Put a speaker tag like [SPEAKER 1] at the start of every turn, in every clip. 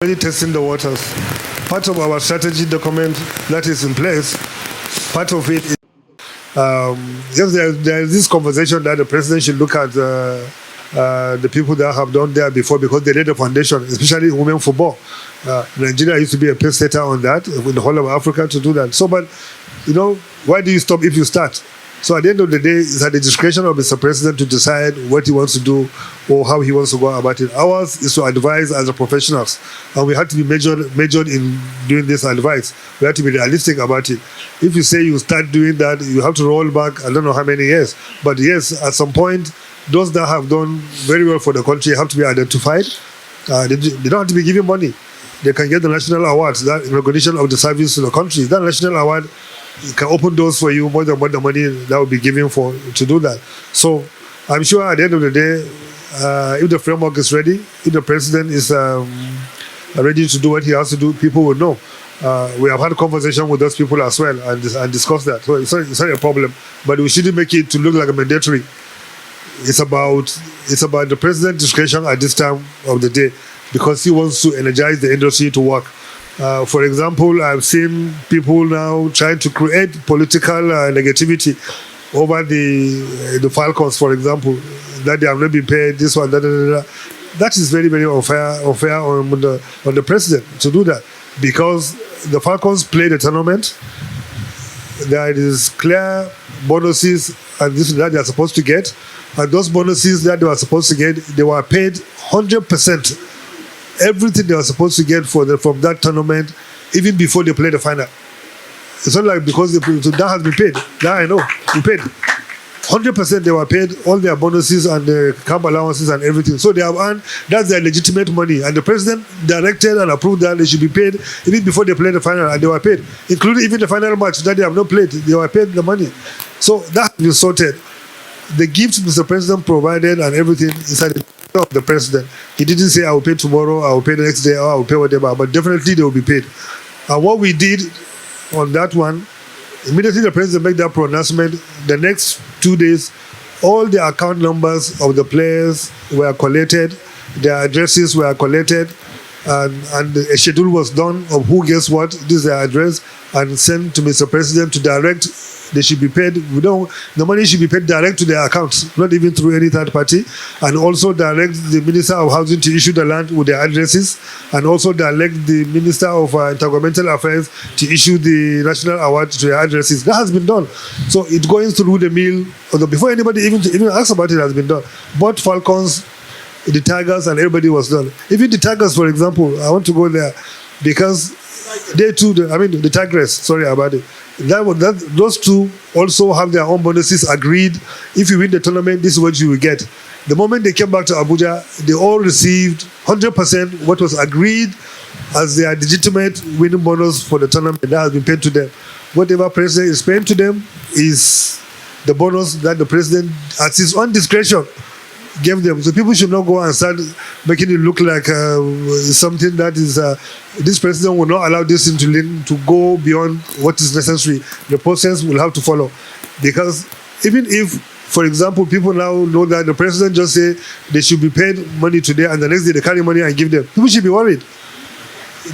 [SPEAKER 1] Already testing the waters. Part of our strategy document that is in place, part of it is just there is this conversation that the president should look at the people that have done there before because they laid the foundation, especially women football. Nigeria used to be a pace setter on that in the whole of Africa to do that. So, but why do you stop if you start? So at the end of the day, it's at the discretion of Mr. President to decide what he wants to do or how he wants to go about it. Ours is to advise as a professionals, and we have to be measured in doing this advice. We have to be realistic about it. If you say you start doing that, you have to roll back, I don't know how many years. But yes, at some point, those that have done very well for the country have to be identified. They don't have to be given money. They can get the national awards, that recognition of the service to the country. That national award can open doors for you more than what the money that will be given for to do that. So I'm sure at the end of the day, if the framework is ready, if the president is ready to do what he has to do, people will know. We have had a conversation with those people as well and discussed that. So it's not a problem, but we shouldn't make it to look like a mandatory. It's about the president's discretion at this time of the day because he wants to energize the industry to work. For example, I've seen people now trying to create political negativity over the Falcons, for example, that they have not been paid, this one, that. That is very, very unfair on the president to do that because the Falcons play the tournament. There is clear bonuses and this that they are supposed to get, and those bonuses that they were supposed to get, they were paid 100%. Everything they were supposed to get from that tournament, even before they play the final. It's not like because so that has been paid. That I know, we paid. 100% they were paid, all their bonuses and the camp allowances and everything. So they have earned, that's their legitimate money. And the president directed and approved that they should be paid even before they play the final, and they were paid. Including even the final match that they have not played, they were paid the money. So that has been sorted. The gifts Mr. President provided and everything is at the of the president. He didn't say I will pay tomorrow, I will pay the next day, or I will pay whatever, but definitely they will be paid. And what we did on that one, immediately the president made that pronouncement, the next 2 days, all the account numbers of the players were collated, their addresses were collated, and a schedule was done of who gets what, this is their address, and sent to Mr. President to direct. They should be paid. The money should be paid direct to their accounts, not even through any third party, and also direct the Minister of Housing to issue the land with their addresses, and also direct the Minister of Intergovernmental Affairs to issue the national award to their addresses. That has been done. So it's going through the mill, before anybody even asks about it, has been done. Both Falcons, the Tigers, and everybody was done. Even the Tigers, for example, I want to go there because they too, the Tigers, sorry about it. Those two also have their own bonuses agreed. If you win the tournament, this is what you will get. The moment they came back to Abuja, they all received 100% what was agreed as their legitimate winning bonus for the tournament that has been paid to them. Whatever president is paying to them is the bonus that the president, at his own discretion, gave them. So people should not go and start making it look like something that is this president will not allow this to go beyond what is necessary. The process will have to follow, because even if, for example, people now know that the president just say they should be paid money today and the next day they carry money and give them, people should be worried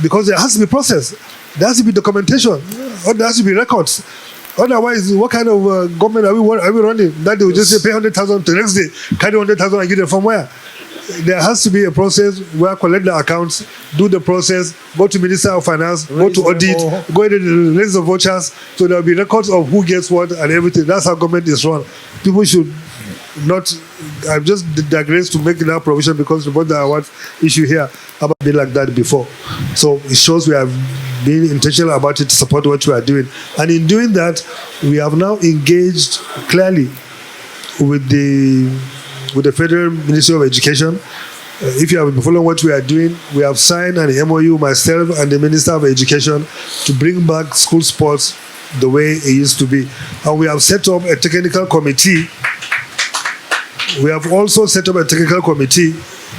[SPEAKER 1] because there has to be process, there has to be documentation, or there has to be records. Otherwise, what kind of government are we running? That they will just say pay 100,000 the next day, carry 100,000 and get them from where? There has to be a process where collect the accounts, do the process, go to Minister of Finance, go to audit, go into the list of vouchers, so there will be records of who gets what and everything. That's how government is run. People should not. I've just digressed to make that provision because about the awards issue here about been like that before. So it shows we have being intentional about it to support what we are doing. And in doing that, we have now engaged clearly with the Federal Ministry of Education. If you have been following what we are doing, we have signed an MOU, myself and the Minister of Education, to bring back school sports the way it used to be. And we have set up a technical committee. We have also set up a technical committee,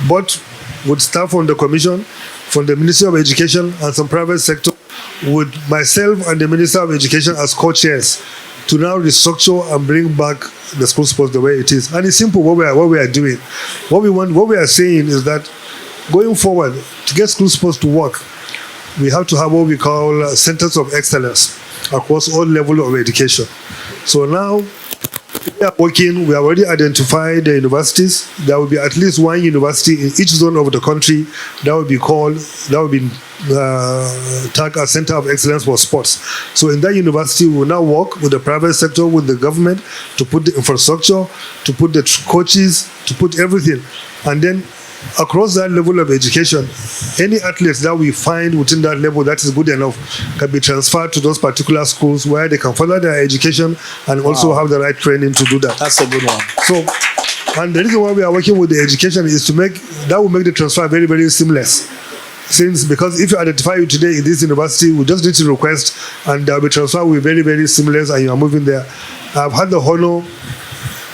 [SPEAKER 1] but with staff from the Commission, from the Ministry of Education and some private sector, with myself and the Minister of Education as co-chairs, to now restructure and bring back the school sports the way it is. And it's simple what we are doing. What we are saying is that going forward, to get school sports to work, we have to have what we call centers of excellence across all levels of education. So now we are working, we have already identified the universities. There will be at least one university in each zone of the country that will be tagged as Center of Excellence for Sports. So in that university, we will now work with the private sector, with the government, to put the infrastructure, to put the coaches, to put everything. And then across that level of education, any athletes that we find within that level that is good enough can be transferred to those particular schools where they can further their education and also have the right training to do that.
[SPEAKER 2] That's a good one.
[SPEAKER 1] So, and the reason why we are working with the education is to make the transfer very, very seamless. Because if you identify you today in this university, we just need to request and the transfer will be very, very seamless and you are moving there. I've had the honor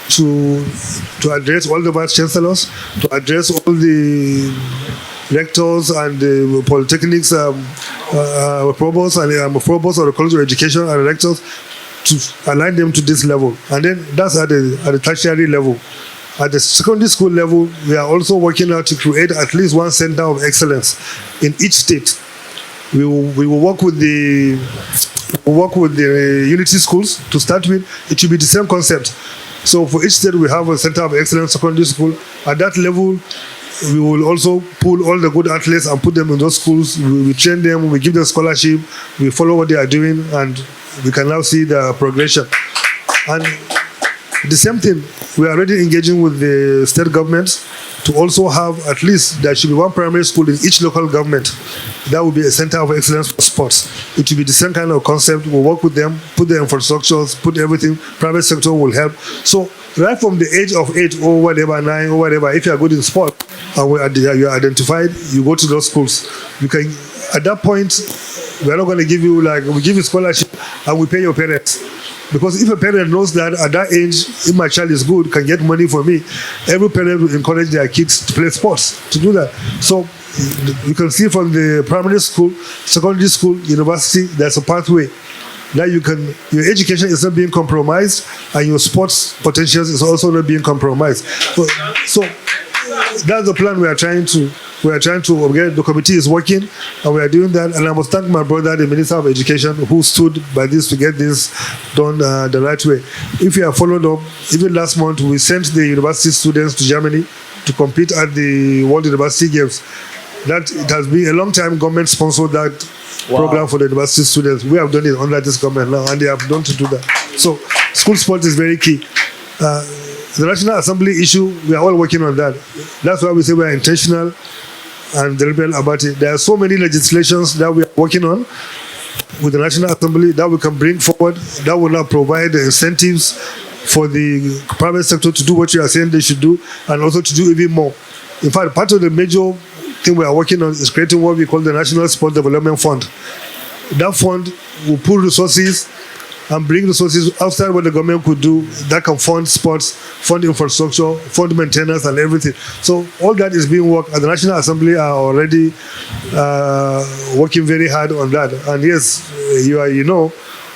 [SPEAKER 1] to address all the vice chancellors, to address all the rectors and the polytechnics provosts and provosts of the College of Education and rectors to align them to this level. And then that's at the tertiary level. At the secondary school level, we are also working out to create at least one center of excellence in each state. We will work with the unity schools to start with. It will be the same concept. So for each state, we have a center of excellence secondary school. At that level, we will also pull all the good athletes and put them in those schools. We train them, we give them scholarship, we follow what they are doing, and we can now see the progression. And the same thing, we are already engaging with the state governments to also have at least, there should be one primary school in each local government. That will be a center of excellence for sports. It will be the same kind of concept. We'll work with them, put the infrastructures, put everything. Private sector will help. So right from the age of 8 or whatever, 9 or whatever, if you are good in sport and you are identified, you go to those schools. You can, at that point, we are not going to give you we give you scholarship and we pay your parents. Because if a parent knows that at that age, if my child is good, can get money for me, every parent will encourage their kids to play sports, to do that. So you can see from the primary school, secondary school, university, there's a pathway that your education is not being compromised and your sports potentials is also not being compromised. So that's the plan we are trying to get. The committee is working and we are doing that. And I must thank my brother, the Minister of Education, who stood by this to get this done the right way. If you have followed up, even last month we sent the university students to Germany to compete at the World University Games. That it has been a long time government sponsored that program for the university students. We have done it under this government now and they have done to do that. So school sport is very key. The National Assembly issue, we are all working on that. That's why we say we are intentional and deliberate about it. There are so many legislations that we are working on with the National Assembly that we can bring forward that will now provide the incentives for the private sector to do what you are saying they should do and also to do even more. In fact, part of the major thing we are working on is creating what we call the National Sport Development Fund. That fund will pool resources and bring resources outside what the government could do that can fund sports, fund infrastructure, fund maintenance and everything. So all that is being worked. The National Assembly are already working very hard on that. And yes,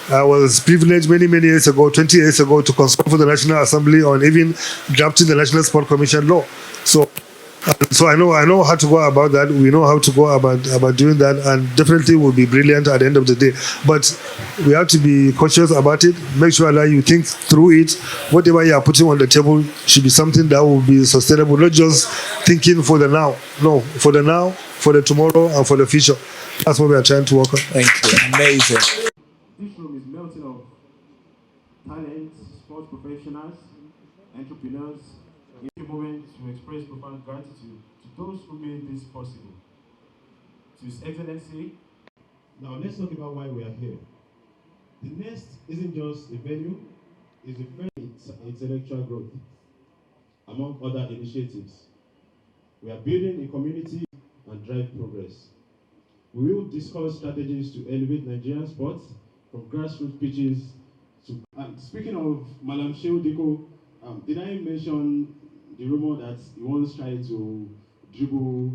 [SPEAKER 1] I was privileged many years ago, 20 years ago, to consult for the National Assembly on even drafting the National Sport Commission law. So I know how to go about that. We know how to go about doing that, and definitely will be brilliant at the end of the day. But we have to be cautious about it. Make sure that you think through it. Whatever you are putting on the table should be something that will be sustainable, not just thinking for the now. No, for the now, for the tomorrow, and for the future. That's what we are trying to work on.
[SPEAKER 2] Thank you. Amazing.
[SPEAKER 3] This room is melting of talents, sports professionals, entrepreneurs. In a moment to express profound gratitude to those who made this possible. To His Excellency. Now let's talk about why we are here. The Nest isn't just a venue, it's a very intellectual growth, among other initiatives. We are building a community and drive progress. We will discuss strategies to elevate Nigerian sports from grassroots pitches to... speaking of Malam Shehu Diko, did I mention the rumor that he once tried to dribble?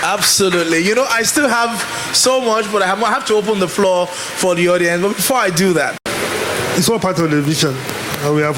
[SPEAKER 2] Absolutely. I still have so much, but I have to open the floor for the audience. But before I do that,
[SPEAKER 1] it's all part of the vision, and we have